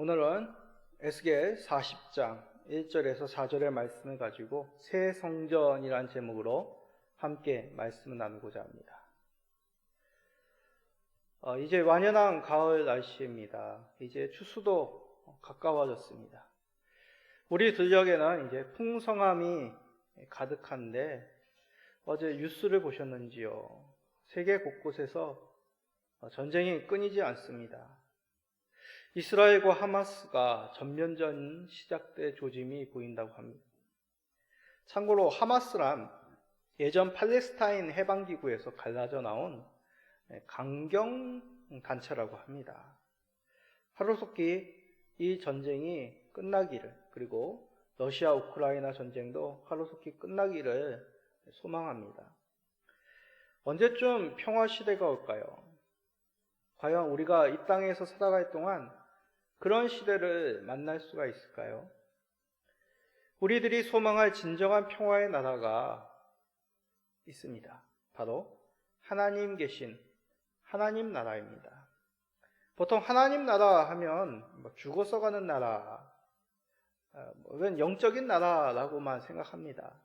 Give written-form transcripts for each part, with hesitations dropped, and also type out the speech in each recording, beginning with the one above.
오늘은 에스겔 40장 1절에서 4절의 말씀을 가지고 새 성전이라는 제목으로 함께 말씀을 나누고자 합니다. 이제 완연한 가을 날씨입니다. 이제 추수도 가까워졌습니다. 우리 들녘에는 이제 풍성함이 가득한데 어제 뉴스를 보셨는지요? 세계 곳곳에서 전쟁이 끊이지 않습니다. 이스라엘과 하마스가 전면전 시작될 조짐이 보인다고 합니다. 참고로 하마스란 예전 팔레스타인 해방기구에서 갈라져 나온 강경 단체라고 합니다. 하루속히 이 전쟁이 끝나기를, 그리고 러시아 우크라이나 전쟁도 하루속히 끝나기를 소망합니다. 언제쯤 평화 시대가 올까요? 과연 우리가 이 땅에서 살아갈 동안 그런 시대를 만날 수가 있을까요? 우리들이 소망할 진정한 평화의 나라가 있습니다. 바로 하나님 계신 하나님 나라입니다. 보통 하나님 나라 하면 죽어서 가는 나라, 영적인 나라라고만 생각합니다.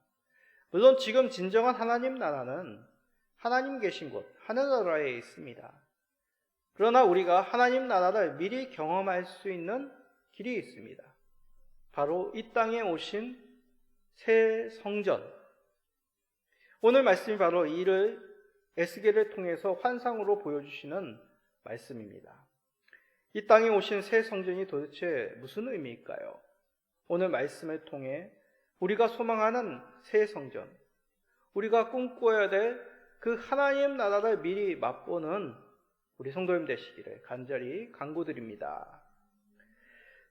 물론 지금 진정한 하나님 나라는 하나님 계신 곳, 하늘나라에 있습니다. 그러나 우리가 하나님 나라를 미리 경험할 수 있는 길이 있습니다. 바로 이 땅에 오신 새 성전. 오늘 말씀이 바로 이를 에스겔을 통해서 환상으로 보여주시는 말씀입니다. 이 땅에 오신 새 성전이 도대체 무슨 의미일까요? 오늘 말씀을 통해 우리가 소망하는 새 성전, 우리가 꿈꿔야 될 그 하나님 나라를 미리 맛보는 우리 성도님 되시기를 간절히 간구드립니다.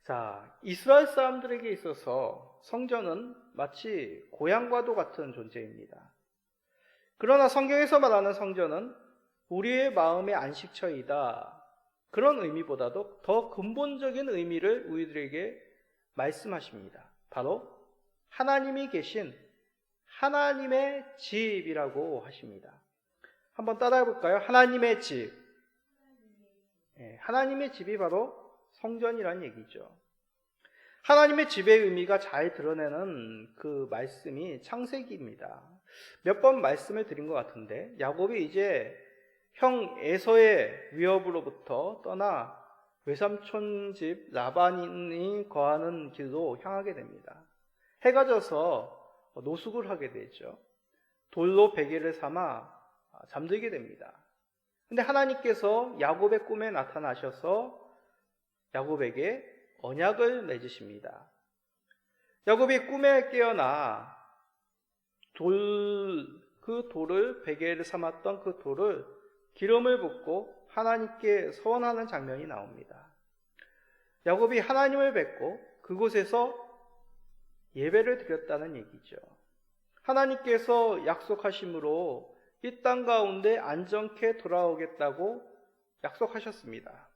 자, 이스라엘 사람들에게 있어서 성전은 마치 고향과도 같은 존재입니다. 그러나 성경에서 말하는 성전은 우리의 마음의 안식처이다. 그런 의미보다도 더 근본적인 의미를 우리들에게 말씀하십니다. 바로 하나님이 계신 하나님의 집이라고 하십니다. 한번 따라해 볼까요? 하나님의 집. 하나님의 집이 바로 성전이라는 얘기죠. 하나님의 집의 의미가 잘 드러내는 그 말씀이 창세기입니다. 몇 번 말씀을 드린 것 같은데 야곱이 이제 형 에서의 위협으로부터 떠나 외삼촌 집 라반이 거하는 길로 향하게 됩니다. 해가 져서 노숙을 하게 되죠. 돌로 베개를 삼아 잠들게 됩니다. 근데 하나님께서 야곱의 꿈에 나타나셔서 야곱에게 언약을 맺으십니다. 야곱이 꿈에 깨어나 그 돌을 베개를 삼았던 그 돌을 기름을 붓고 하나님께 서원하는 장면이 나옵니다. 야곱이 하나님을 뵙고 그곳에서 예배를 드렸다는 얘기죠. 하나님께서 약속하심으로 이 땅 가운데 안정케 돌아오겠다고 약속하셨습니다.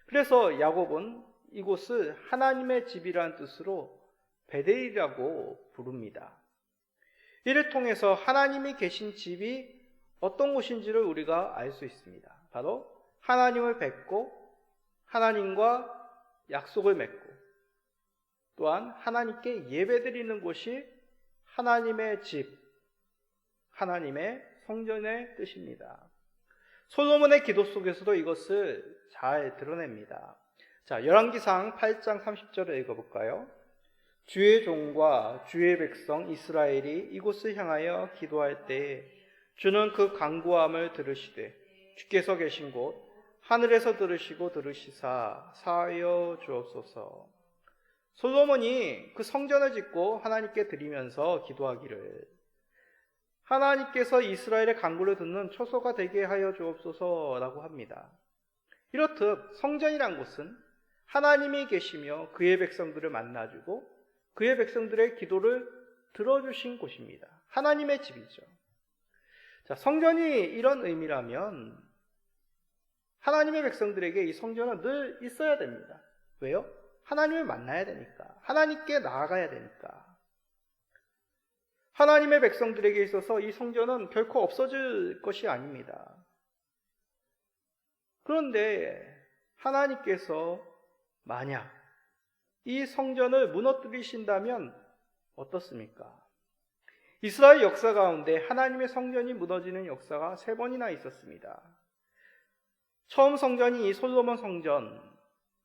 그래서 야곱은 이곳을 하나님의 집이라는 뜻으로 베델이라고 부릅니다. 이를 통해서 하나님이 계신 집이 어떤 곳인지를 우리가 알 수 있습니다. 바로 하나님을 뵙고 하나님과 약속을 맺고 또한 하나님께 예배드리는 곳이 하나님의 집, 하나님의 성전의 뜻입니다. 솔로몬의 기도 속에서도 이것을 잘 드러냅니다. 자, 열왕기상 8장 30절을 읽어볼까요? 주의 종과 주의 백성 이스라엘이 이곳을 향하여 기도할 때에 주는 그 간구함을 들으시되 주께서 계신 곳 하늘에서 들으시고 들으시사 사하여 주옵소서. 솔로몬이 그 성전을 짓고 하나님께 드리면서 기도하기를 하나님께서 이스라엘의 간구를 듣는 초소가 되게 하여 주옵소서라고 합니다. 이렇듯 성전이란 곳은 하나님이 계시며 그의 백성들을 만나주고 그의 백성들의 기도를 들어주신 곳입니다. 하나님의 집이죠. 자, 성전이 이런 의미라면 하나님의 백성들에게 이 성전은 늘 있어야 됩니다. 왜요? 하나님을 만나야 되니까. 하나님께 나아가야 되니까. 하나님의 백성들에게 있어서 이 성전은 결코 없어질 것이 아닙니다. 그런데 하나님께서 만약 이 성전을 무너뜨리신다면 어떻습니까? 이스라엘 역사 가운데 하나님의 성전이 무너지는 역사가 3번이나 있었습니다. 처음 성전이 이 솔로몬 성전,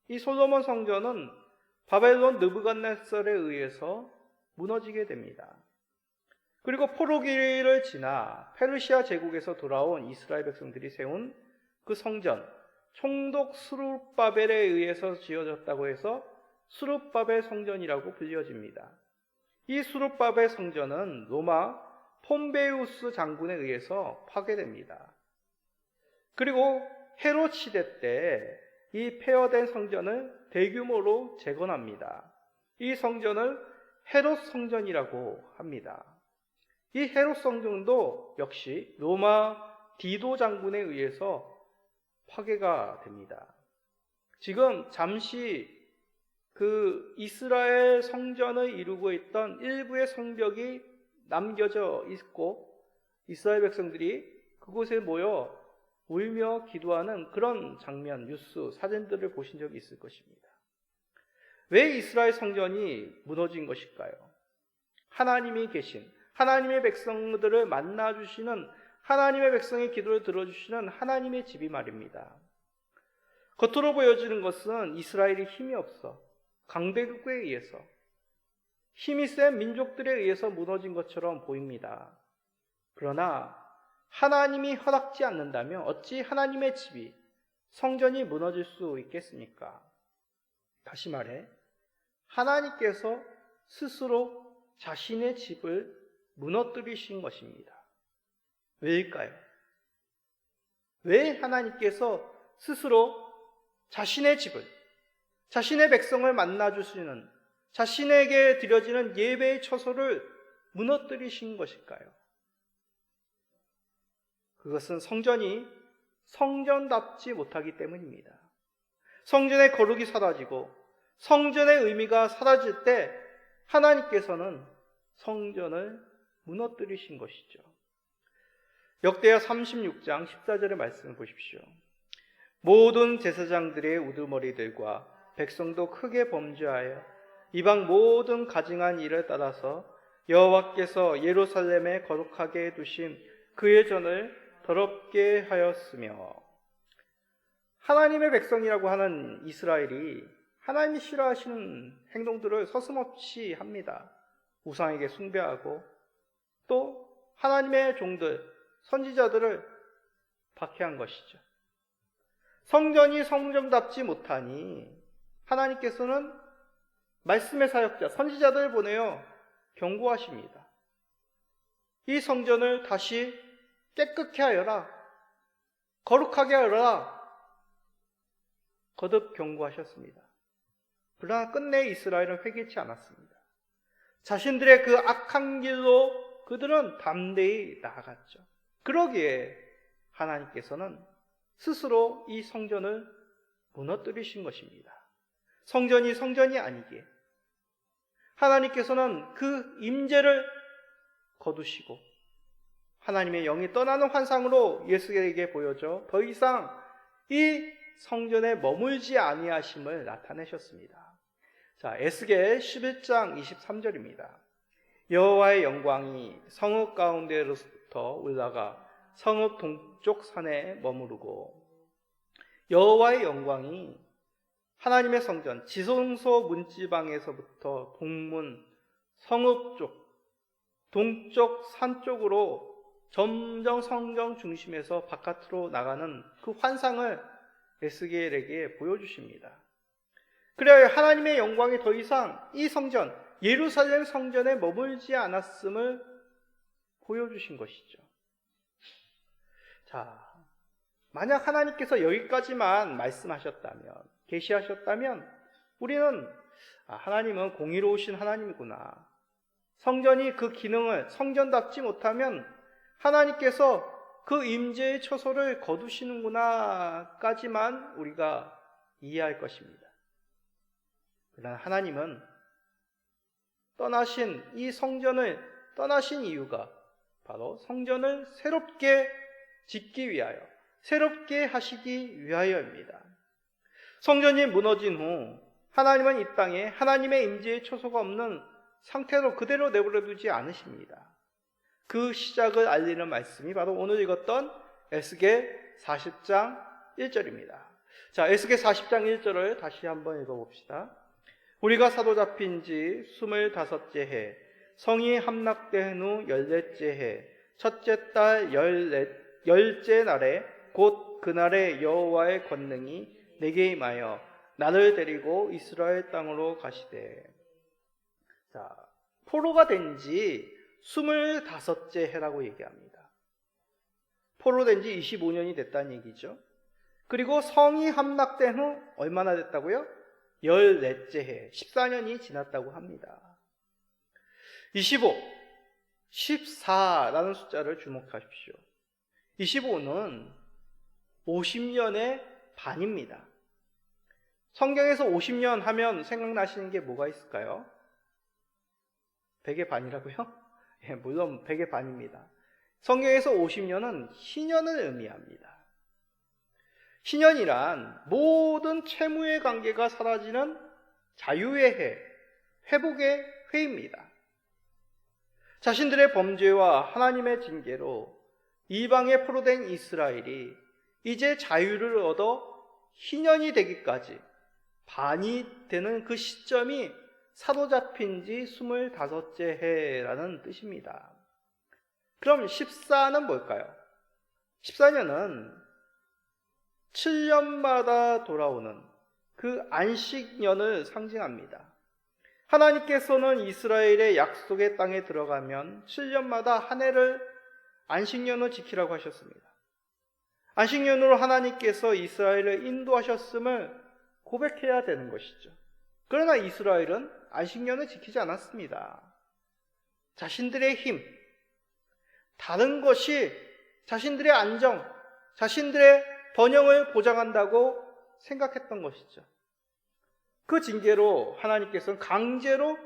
이 솔로몬 성전은 바벨론 느부갓네살에 의해서 무너지게 됩니다. 그리고 포로기를 지나 페르시아 제국에서 돌아온 이스라엘 백성들이 세운 그 성전, 총독 스룹바벨에 의해서 지어졌다고 해서 스룹바벨 성전이라고 불려집니다. 이 스룹바벨 성전은 로마 폼베이우스 장군에 의해서 파괴됩니다. 그리고 헤롯 시대 때 이 폐허된 성전을 대규모로 재건합니다. 이 성전을 헤롯 성전이라고 합니다. 이 헤롯 성전도 역시 로마 디도 장군에 의해서 파괴가 됩니다. 지금 잠시 그 이스라엘 성전을 이루고 있던 일부의 성벽이 남겨져 있고 이스라엘 백성들이 그곳에 모여 울며 기도하는 그런 장면, 뉴스, 사진들을 보신 적이 있을 것입니다. 왜 이스라엘 성전이 무너진 것일까요? 하나님이 계신, 하나님의 백성들을 만나주시는, 하나님의 백성의 기도를 들어주시는 하나님의 집이 말입니다. 겉으로 보여지는 것은 이스라엘이 힘이 없어 강대국에 의해서, 힘이 센 민족들에 의해서 무너진 것처럼 보입니다. 그러나 하나님이 허락지 않는다면 어찌 하나님의 집이, 성전이 무너질 수 있겠습니까? 다시 말해 하나님께서 스스로 자신의 집을 무너뜨리신 것입니다. 왜일까요? 왜 하나님께서 스스로 자신의 집을, 자신의 백성을 만나주시는, 자신에게 드려지는 예배의 처소를 무너뜨리신 것일까요? 그것은 성전이 성전답지 못하기 때문입니다. 성전의 거룩이 사라지고 성전의 의미가 사라질 때 하나님께서는 성전을 무너뜨리신 것이죠. 역대하 36장 14절의 말씀을 보십시오. 모든 제사장들의 우두머리들과 백성도 크게 범죄하여 이방 모든 가증한 일을 따라서 여호와께서 예루살렘에 거룩하게 두신 그의 전을 더럽게 하였으며, 하나님의 백성이라고 하는 이스라엘이 하나님이 싫어하시는 행동들을 서슴없이 합니다. 우상에게 숭배하고 또 하나님의 종들, 선지자들을 박해한 것이죠. 성전이 성전답지 못하니 하나님께서는 말씀의 사역자, 선지자들을 보내어 경고하십니다. 이 성전을 다시 깨끗게 하여라, 거룩하게 하여라 거듭 경고하셨습니다. 그러나 끝내 이스라엘은 회개치 않았습니다. 자신들의 그 악한 길로 그들은 담대히 나아갔죠. 그러기에 하나님께서는 스스로 이 성전을 무너뜨리신 것입니다. 성전이 성전이 아니기에 하나님께서는 그 임재를 거두시고 하나님의 영이 떠나는 환상으로 예수에게 보여줘 더 이상 이 성전에 머물지 아니하심을 나타내셨습니다. 자, 에스겔 11장 23절입니다. 여호와의 영광이 성읍 가운데로부터 올라가 성읍 동쪽 산에 머무르고, 여호와의 영광이 하나님의 성전 지성소 문지방에서부터 동문 성읍 쪽 동쪽 산 쪽으로 점점 성전 중심에서 바깥으로 나가는 그 환상을 에스겔에게 보여주십니다. 그래야 하나님의 영광이 더 이상 이 성전, 예루살렘 성전에 머물지 않았음을 보여주신 것이죠. 자, 만약 하나님께서 여기까지만 말씀하셨다면, 계시하셨다면 우리는 하나님은 공의로우신 하나님이구나, 성전이 그 기능을 성전답지 못하면 하나님께서 그 임재의 처소를 거두시는구나까지만 우리가 이해할 것입니다. 그러나 하나님은 떠나신 이 성전을 떠나신 이유가 바로 성전을 새롭게 짓기 위하여, 새롭게 하시기 위하여입니다. 성전이 무너진 후 하나님은 이 땅에 하나님의 임재의 초소가 없는 상태로 그대로 내버려 두지 않으십니다. 그 시작을 알리는 말씀이 바로 오늘 읽었던 에스겔 40장 1절입니다. 자, 에스겔 40장 1절을 다시 한번 읽어봅시다. 우리가 사로잡힌 지 25째 해, 성이 함락된 후 14째 해, 첫째 달 10째 날에 곧 그날에 여호와의 권능이 내게 임하여 나를 데리고 이스라엘 땅으로 가시되. 자, 포로가 된 지 25째 해라고 얘기합니다. 포로 된 지 25년이 됐다는 얘기죠. 그리고 성이 함락된 후 얼마나 됐다고요? 14째 해, 14년이 지났다고 합니다. 25, 14라는 숫자를 주목하십시오. 25는 50년의 반입니다. 성경에서 50년 하면 생각나시는 게 뭐가 있을까요? 100의 반이라고요? 예, 물론 100의 반입니다. 성경에서 50년은 희년을 의미합니다. 희년이란 모든 채무의 관계가 사라지는 자유의 해, 회복의 해입니다. 자신들의 범죄와 하나님의 징계로 이방에 포로된 이스라엘이 이제 자유를 얻어 희년이 되기까지 반이 되는 그 시점이 사로잡힌 지 25째 해라는 뜻입니다. 그럼 14는 뭘까요? 14년은 7년마다 돌아오는 그 안식년을 상징합니다. 하나님께서는 이스라엘의 약속의 땅에 들어가면 7년마다 한 해를 안식년을 지키라고 하셨습니다. 안식년으로 하나님께서 이스라엘을 인도하셨음을 고백해야 되는 것이죠. 그러나 이스라엘은 안식년을 지키지 않았습니다. 자신들의 힘, 다른 것이 자신들의 안정, 자신들의 번영을 보장한다고 생각했던 것이죠. 그 징계로 하나님께서는 강제로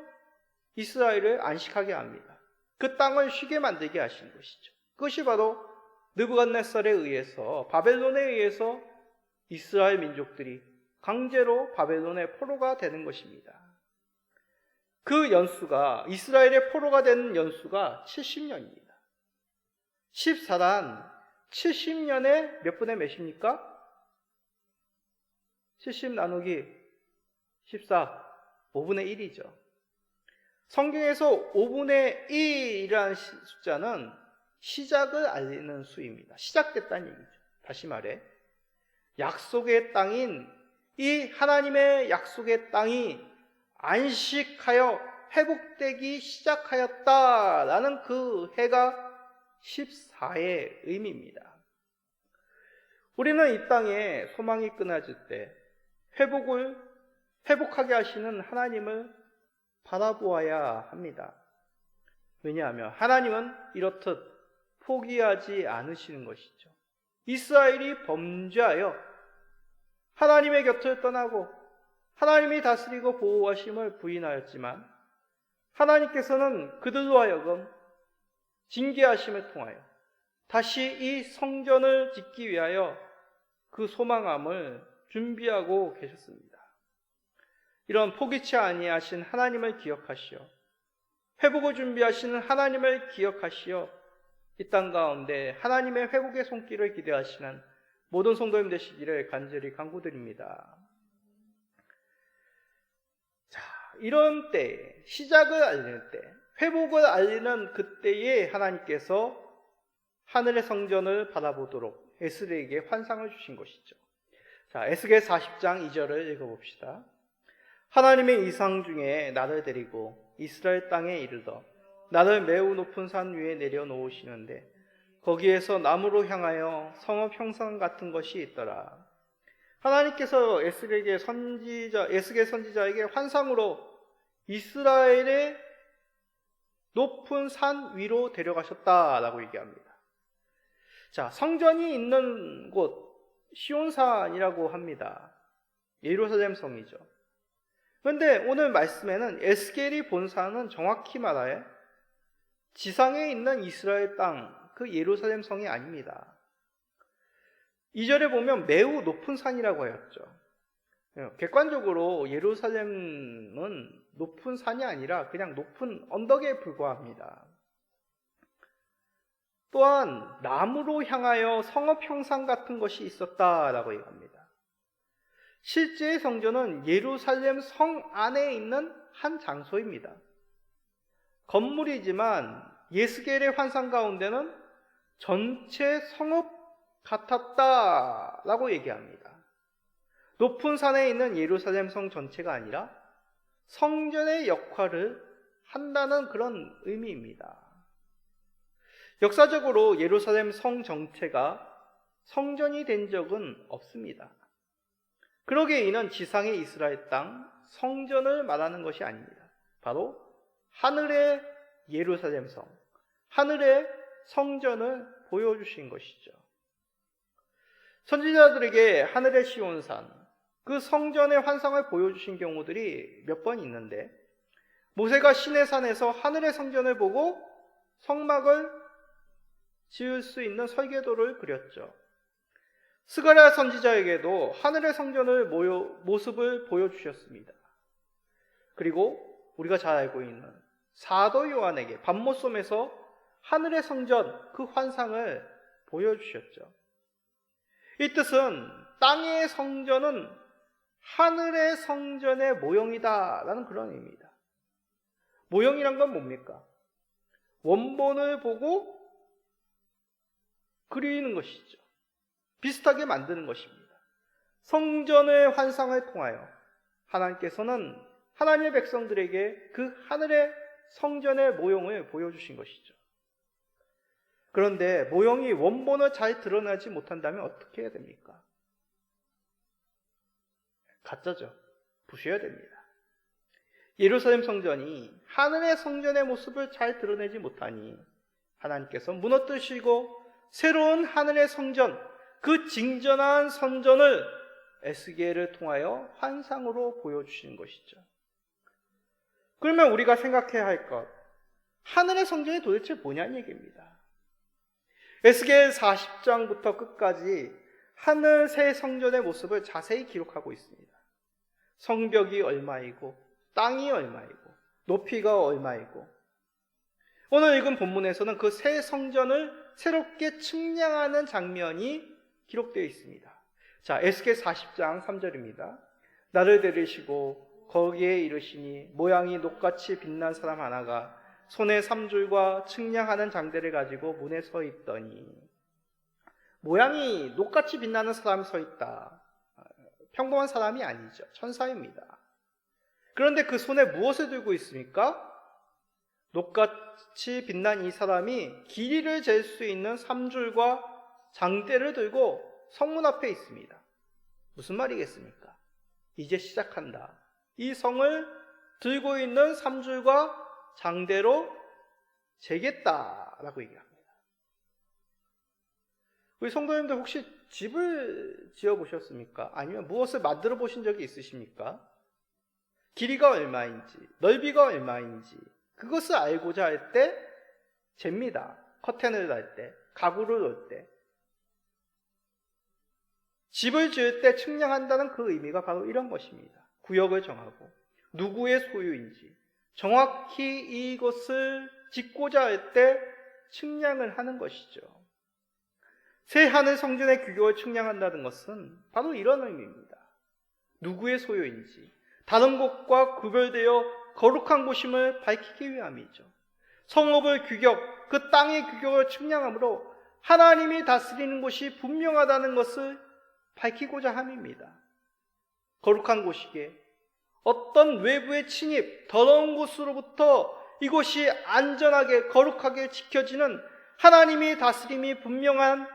이스라엘을 안식하게 합니다. 그 땅을 쉬게 만들게 하신 것이죠. 그것이 바로 느부갓네살에 의해서, 바벨론에 의해서 이스라엘 민족들이 강제로 바벨론의 포로가 되는 것입니다. 그 연수가, 이스라엘의 포로가 되는 연수가 70년입니다. 14단 70년에 몇 분의 몇입니까? 70 나누기 14, 5분의 1이죠. 성경에서 5분의 1이라는 숫자는 시작을 알리는 수입니다. 시작됐다는 얘기죠. 다시 말해, 약속의 땅인 이 하나님의 약속의 땅이 안식하여 회복되기 시작하였다라는 그 해가 14의 의미입니다. 우리는 이 땅에 소망이 끊어질 때 회복하게 하시는 하나님을 바라보아야 합니다. 왜냐하면 하나님은 이렇듯 포기하지 않으시는 것이죠. 이스라엘이 범죄하여 하나님의 곁을 떠나고 하나님이 다스리고 보호하심을 부인하였지만 하나님께서는 그들로 하여금 징계하심을 통하여 다시 이 성전을 짓기 위하여 그 소망함을 준비하고 계셨습니다. 이런 포기치 아니하신 하나님을 기억하시어 회복을 준비하시는 하나님을 기억하시어 이 땅 가운데 하나님의 회복의 손길을 기대하시는 모든 성도님 되시기를 간절히 간구드립니다. 자, 이런 때에, 시작을 알리는 때, 회복을 알리는 그때에 하나님께서 하늘의 성전을 바라보도록 에스겔에게 환상을 주신 것이죠. 자, 에스겔 40장 2절을 읽어봅시다. 하나님의 이상 중에 나를 데리고 이스라엘 땅에 이르러 나를 매우 높은 산 위에 내려놓으시는데 거기에서 나무로 향하여 성읍 형상 같은 것이 있더라. 하나님께서 에스겔 선지자에게 환상으로 이스라엘의 높은 산 위로 데려가셨다라고 얘기합니다. 자, 성전이 있는 곳 시온산이라고 합니다. 예루살렘 성이죠. 그런데 오늘 말씀에는 에스겔이 본 산은 정확히 말하여 지상에 있는 이스라엘 땅, 그 예루살렘 성이 아닙니다. 2절에 보면 매우 높은 산이라고 하였죠. 객관적으로 예루살렘은 높은 산이 아니라 그냥 높은 언덕에 불과합니다. 또한 나무로 향하여 성읍 형상 같은 것이 있었다라고 얘기합니다. 실제 성전은 예루살렘 성 안에 있는 한 장소입니다. 건물이지만 예스겔의 환상 가운데는 전체 성읍 같았다라고 얘기합니다. 높은 산에 있는 예루살렘 성 전체가 아니라 성전의 역할을 한다는 그런 의미입니다. 역사적으로 예루살렘 성 전체가 성전이 된 적은 없습니다. 그러기에 이는 지상의 이스라엘 땅 성전을 말하는 것이 아닙니다. 바로 하늘의 예루살렘 성, 하늘의 성전을 보여주신 것이죠. 선지자들에게 하늘의 시온산, 그 성전의 환상을 보여주신 경우들이 몇 번 있는데, 모세가 시내산에서 하늘의 성전을 보고 성막을 지을 수 있는 설계도를 그렸죠. 스가랴 선지자에게도 하늘의 성전을 모습을 보여주셨습니다. 그리고 우리가 잘 알고 있는 사도 요한에게 반모섬에서 하늘의 성전 그 환상을 보여주셨죠. 이 뜻은 땅의 성전은 하늘의 성전의 모형이다 라는 그런 의미입니다. 모형이란 건 뭡니까? 원본을 보고 그리는 것이죠. 비슷하게 만드는 것입니다. 성전의 환상을 통하여 하나님께서는 하나님의 백성들에게 그 하늘의 성전의 모형을 보여주신 것이죠. 그런데 모형이 원본을 잘 드러나지 못한다면 어떻게 해야 됩니까? 가짜죠. 부셔야 됩니다. 예루살렘 성전이 하늘의 성전의 모습을 잘 드러내지 못하니 하나님께서 무너뜨리시고 새로운 하늘의 성전, 그 진전한 성전을 에스겔을 통하여 환상으로 보여주시는 것이죠. 그러면 우리가 생각해야 할 것, 하늘의 성전이 도대체 뭐냐는 얘기입니다. 에스겔 40장부터 끝까지 하늘 새 성전의 모습을 자세히 기록하고 있습니다. 성벽이 얼마이고 땅이 얼마이고 높이가 얼마이고, 오늘 읽은 본문에서는 그 새 성전을 새롭게 측량하는 장면이 기록되어 있습니다. 자, 에스겔 40장 3절입니다. 나를 데리시고 거기에 이르시니 모양이 녹같이 빛난 사람 하나가 손에 삼줄과 측량하는 장대를 가지고 문에 서 있더니, 모양이 녹같이 빛나는 사람이 서 있다. 평범한 사람이 아니죠. 천사입니다. 그런데 그 손에 무엇을 들고 있습니까? 녹같이 빛난 이 사람이 길이를 잴 수 있는 삼줄과 장대를 들고 성문 앞에 있습니다. 무슨 말이겠습니까? 이제 시작한다. 이 성을 들고 있는 삼줄과 장대로 재겠다라고 얘기합니다. 우리 성도님들 혹시 집을 지어 보셨습니까? 아니면 무엇을 만들어 보신 적이 있으십니까? 길이가 얼마인지, 넓이가 얼마인지 그것을 알고자 할 때 잽니다. 커튼을 달 때, 가구를 놓을 때. 집을 지을 때 측량한다는 그 의미가 바로 이런 것입니다. 구역을 정하고 누구의 소유인지 정확히 이것을 짓고자 할 때 측량을 하는 것이죠. 새 하늘 성전의 규격을 측량한다는 것은 바로 이런 의미입니다. 누구의 소유인지 다른 곳과 구별되어 거룩한 곳임을 밝히기 위함이죠. 성읍의 규격, 그 땅의 규격을 측량함으로 하나님이 다스리는 곳이 분명하다는 것을 밝히고자 함입니다. 거룩한 곳이기에 어떤 외부의 침입, 더러운 곳으로부터 이곳이 안전하게 거룩하게 지켜지는 하나님이 다스림이 분명한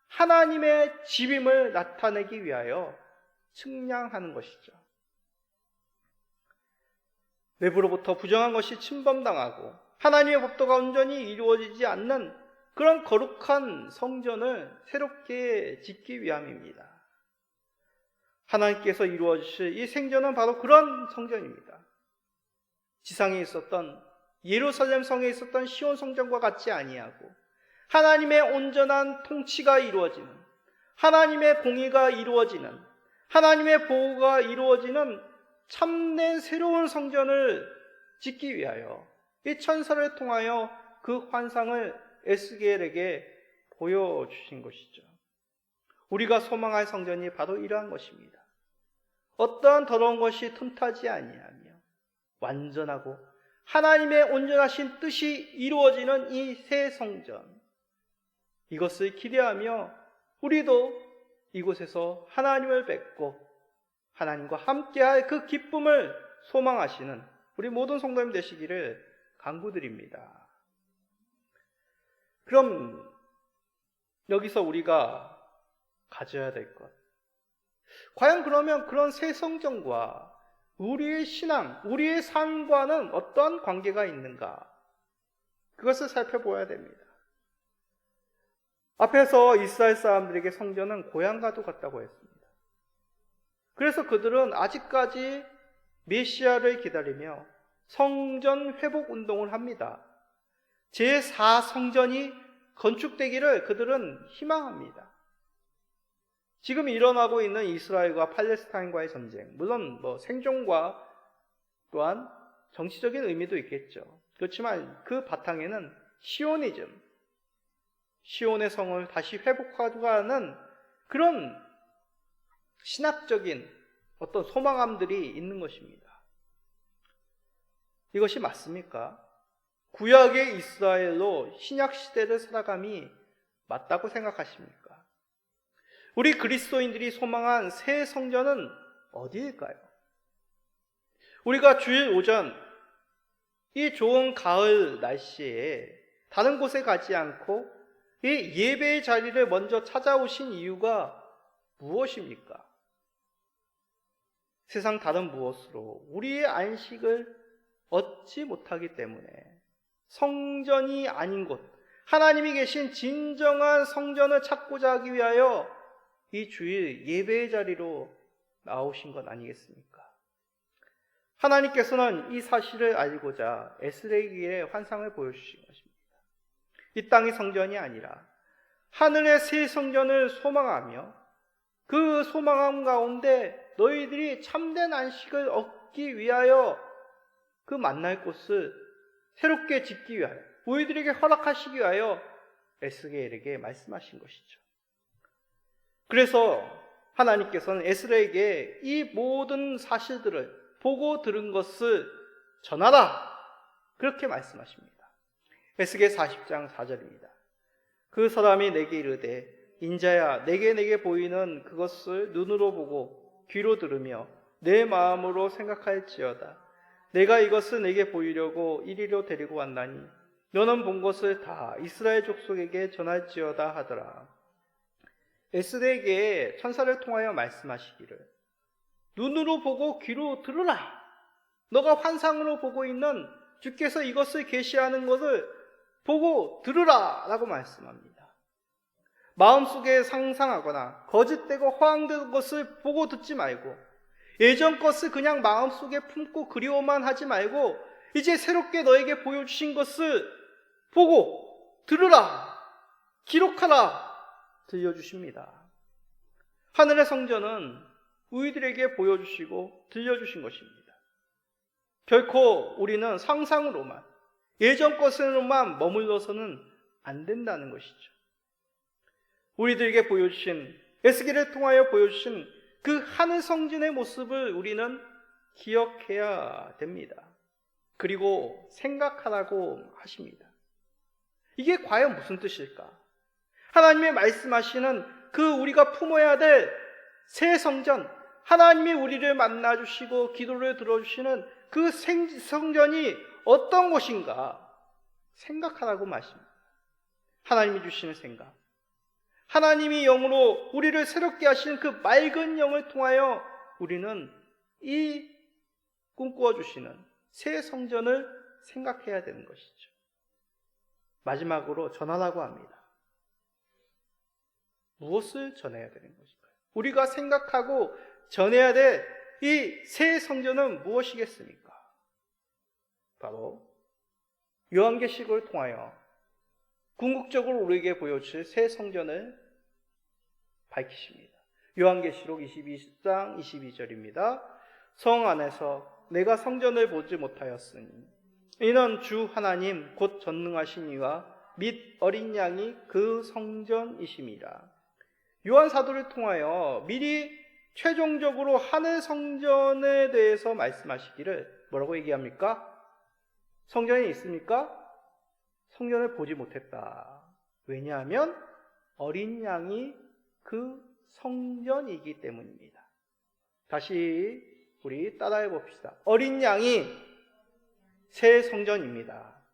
하나님의 집임을 나타내기 위하여 측량하는 것이죠. 외부로부터 부정한 것이 침범당하고 하나님의 법도가 온전히 이루어지지 않는 그런 거룩한 성전을 새롭게 짓기 위함입니다. 하나님께서 이루어주실 이 생전은 바로 그런 성전입니다. 지상에 있었던 예루살렘 성에 있었던 시온 성전과 같지 아니하고 하나님의 온전한 통치가 이루어지는, 하나님의 공의가 이루어지는, 하나님의 보호가 이루어지는 참된 새로운 성전을 짓기 위하여 이 천사를 통하여 그 환상을 에스겔에게 보여주신 것이죠. 우리가 소망할 성전이 바로 이러한 것입니다. 어떠한 더러운 것이 틈타지 아니하며 완전하고 하나님의 온전하신 뜻이 이루어지는 이 새 성전, 이것을 기대하며 우리도 이곳에서 하나님을 뵙고 하나님과 함께할 그 기쁨을 소망하시는 우리 모든 성도님 되시기를 간구드립니다. 그럼 여기서 우리가 가져야 될 것, 과연 그러면 그런 새 성전과 우리의 신앙, 우리의 삶과는 어떤 관계가 있는가? 그것을 살펴보아야 됩니다. 앞에서 이스라엘 사람들에게 성전은 고향과도 같다고 했습니다. 그래서 그들은 아직까지 메시아를 기다리며 성전 회복 운동을 합니다. 제4성전이 건축되기를 그들은 희망합니다. 지금 일어나고 있는 이스라엘과 팔레스타인과의 전쟁, 물론 생존과 또한 정치적인 의미도 있겠죠. 그렇지만 그 바탕에는 시오니즘, 시온의 성을 다시 회복하고자 그런 신학적인 어떤 소망함들이 있는 것입니다. 이것이 맞습니까? 구약의 이스라엘로 신약 시대를 살아감이 맞다고 생각하십니까? 우리 그리스도인들이 소망한 새 성전은 어디일까요? 우리가 주일 오전 이 좋은 가을 날씨에 다른 곳에 가지 않고 이 예배의 자리를 먼저 찾아오신 이유가 무엇입니까? 세상 다른 무엇으로 우리의 안식을 얻지 못하기 때문에 성전이 아닌 곳, 하나님이 계신 진정한 성전을 찾고자 하기 위하여 이 주일 예배의 자리로 나오신 것 아니겠습니까? 하나님께서는 이 사실을 알고자 에스겔에게 환상을 보여주신 것입니다. 이 땅의 성전이 아니라 하늘의 새 성전을 소망하며 그 소망함 가운데 너희들이 참된 안식을 얻기 위하여 그 만날 곳을 새롭게 짓기 위하여 우리들에게 허락하시기 위하여 에스겔에게 말씀하신 것이죠. 그래서 하나님께서는 에스겔에게 이 모든 사실들을 보고 들은 것을 전하라, 그렇게 말씀하십니다. 에스겔 40장 4절입니다. 그 사람이 내게 이르되 인자야 내게 보이는 그것을 눈으로 보고 귀로 들으며 내 마음으로 생각할지어다. 내가 이것을 내게 보이려고 이리로 데리고 왔나니 너는 본 것을 다 이스라엘 족속에게 전할지어다 하더라. 에스겔에게 천사를 통하여 말씀하시기를 눈으로 보고 귀로 들으라. 너가 환상으로 보고 있는 주께서 이것을 계시하는 것을 보고 들으라 라고 말씀합니다. 마음속에 상상하거나 거짓되고 허황된 것을 보고 듣지 말고 예전 것을 그냥 마음속에 품고 그리워만 하지 말고 이제 새롭게 너에게 보여주신 것을 보고 들으라, 기록하라 들려주십니다. 하늘의 성전은 우리들에게 보여주시고 들려주신 것입니다. 결코 우리는 상상으로만 예전 것으로만 머물러서는 안 된다는 것이죠. 우리들에게 보여주신 에스겔을 통하여 보여주신 그 하늘 성전의 모습을 우리는 기억해야 됩니다. 그리고 생각하라고 하십니다. 이게 과연 무슨 뜻일까? 하나님의 말씀하시는 그 우리가 품어야 될 새 성전, 하나님이 우리를 만나주시고 기도를 들어주시는 그 성전이 어떤 것인가 생각하라고 말씀합니다. 하나님이 주시는 생각, 하나님이 영으로 우리를 새롭게 하시는 그 맑은 영을 통하여 우리는 이 꿈꾸어 주시는 새 성전을 생각해야 되는 것이죠. 마지막으로 전하라고 합니다. 무엇을 전해야 되는 것일까요? 우리가 생각하고 전해야 될 이 새 성전은 무엇이겠습니까? 바로 요한계시록을 통하여 궁극적으로 우리에게 보여줄 새 성전을 밝히십니다. 요한계시록 22장 22절입니다. 성 안에서 내가 성전을 보지 못하였으니 이는 주 하나님 곧 전능하신 이와 및 어린 양이 그 성전이심이라. 요한 사도를 통하여 미리 최종적으로 하늘 성전에 대해서 말씀하시기를 뭐라고 얘기합니까? 성전이 있습니까? 성전을 보지 못했다. 왜냐하면 어린 양이 그 성전이기 때문입니다. 다시 우리 따라해 봅시다. 어린 양이 새 성전입니다.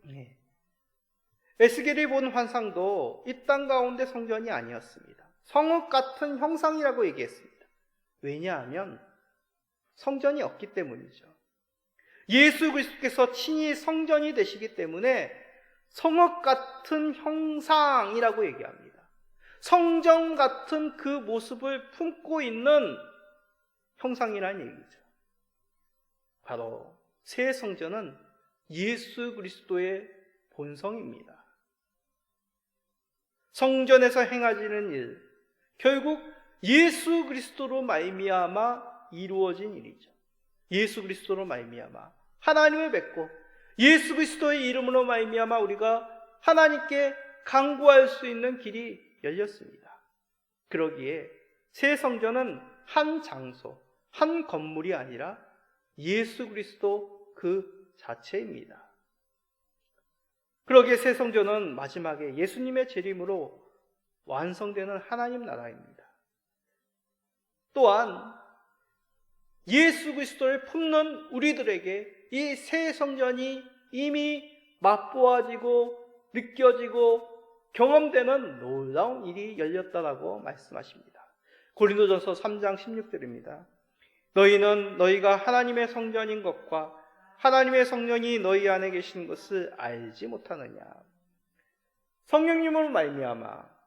네. 에스겔이 본 환상도 이 땅 가운데 성전이 아니었습니다. 성읍 같은 형상이라고 얘기했습니다. 왜냐하면 성전이 없기 때문이죠. 예수 그리스도께서 친히 성전이 되시기 때문에 성읍 같은 형상이라고 얘기합니다. 성전 같은 그 모습을 품고 있는 형상이라는 얘기죠. 바로 새 성전은 예수 그리스도의 본성입니다. 성전에서 행하지는 일, 결국 예수 그리스도로 말미암아 이루어진 일이죠. 예수 그리스도로 말미암아 하나님을 뵙고 예수 그리스도의 이름으로 말미암아 우리가 하나님께 간구할 수 있는 길이 열렸습니다. 그러기에 새 성전은 한 장소, 한 건물이 아니라 예수 그리스도 그 자체입니다. 그러기에 새 성전은 마지막에 예수님의 재림으로 완성되는 하나님 나라입니다. 또한 예수 그리스도를 품는 우리들에게 이 새 성전이 이미 맛보아지고 느껴지고 경험되는 놀라운 일이 열렸다라고 말씀하십니다. 고린도전서 3장 16절입니다. 너희는 너희가 하나님의 성전인 것과 하나님의 성령이 너희 안에 계신 것을 알지 못하느냐. 성령님으로 말미암아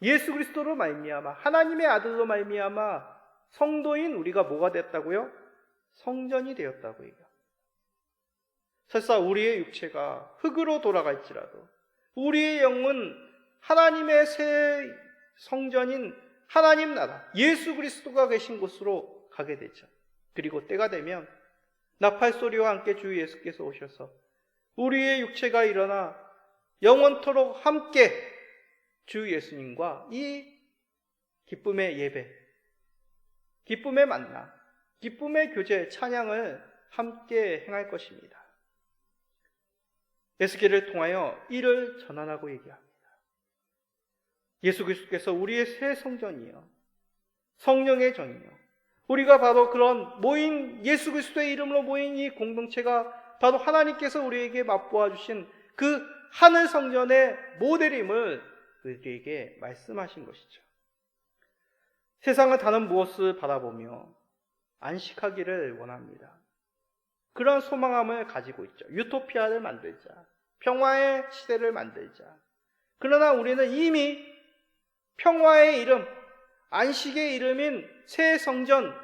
예수 그리스도로 말미암아 하나님의 아들로 말미암아 성도인 우리가 뭐가 됐다고요? 성전이 되었다고 얘기합니다. 설사 우리의 육체가 흙으로 돌아갈지라도 우리의 영은 하나님의 새 성전인 하나님 나라 예수 그리스도가 계신 곳으로 가게 되죠. 그리고 때가 되면 나팔 소리와 함께 주 예수께서 오셔서 우리의 육체가 일어나 영원토록 함께 주 예수님과 이 기쁨의 예배, 기쁨의 만남, 기쁨의 교제, 찬양을 함께 행할 것입니다. 에스겔을 통하여 이를 전환하고 얘기합니다. 예수 그리스도께서 우리의 새 성전이요, 성령의 전이요, 우리가 바로 그런 모인 예수 그리스도의 이름으로 모인 이 공동체가 바로 하나님께서 우리에게 맛보아 주신 그 하늘 성전의 모델임을 우리에게 말씀하신 것이죠. 세상은 다른 무엇을 바라보며 안식하기를 원합니다. 그런 소망함을 가지고 있죠. 유토피아를 만들자, 평화의 시대를 만들자. 그러나 우리는 이미 평화의 이름, 안식의 이름인 새 성전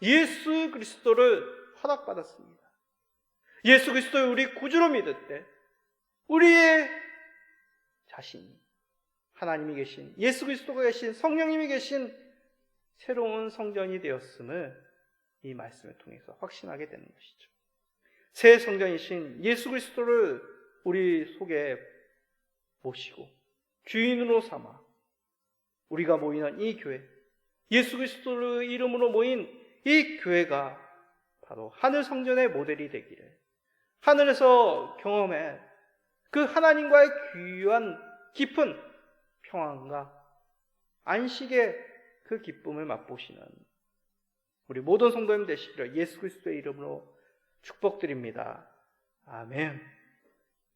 예수 그리스도를 허락받았습니다. 예수 그리스도를 우리 구주로 믿을 때 우리의 자신이 하나님이 계신 예수 그리스도가 계신 성령님이 계신 새로운 성전이 되었음을 이 말씀을 통해서 확신하게 되는 것이죠. 새 성전이신 예수 그리스도를 우리 속에 모시고 주인으로 삼아 우리가 모이는 이 교회, 예수 그리스도의 이름으로 모인 이 교회가 바로 하늘 성전의 모델이 되기를, 하늘에서 경험해 그 하나님과의 귀한 깊은 평안과 안식의 그 기쁨을 맛보시는 우리 모든 성도님 되시기를 예수 그리스도의 이름으로 축복드립니다. 아멘.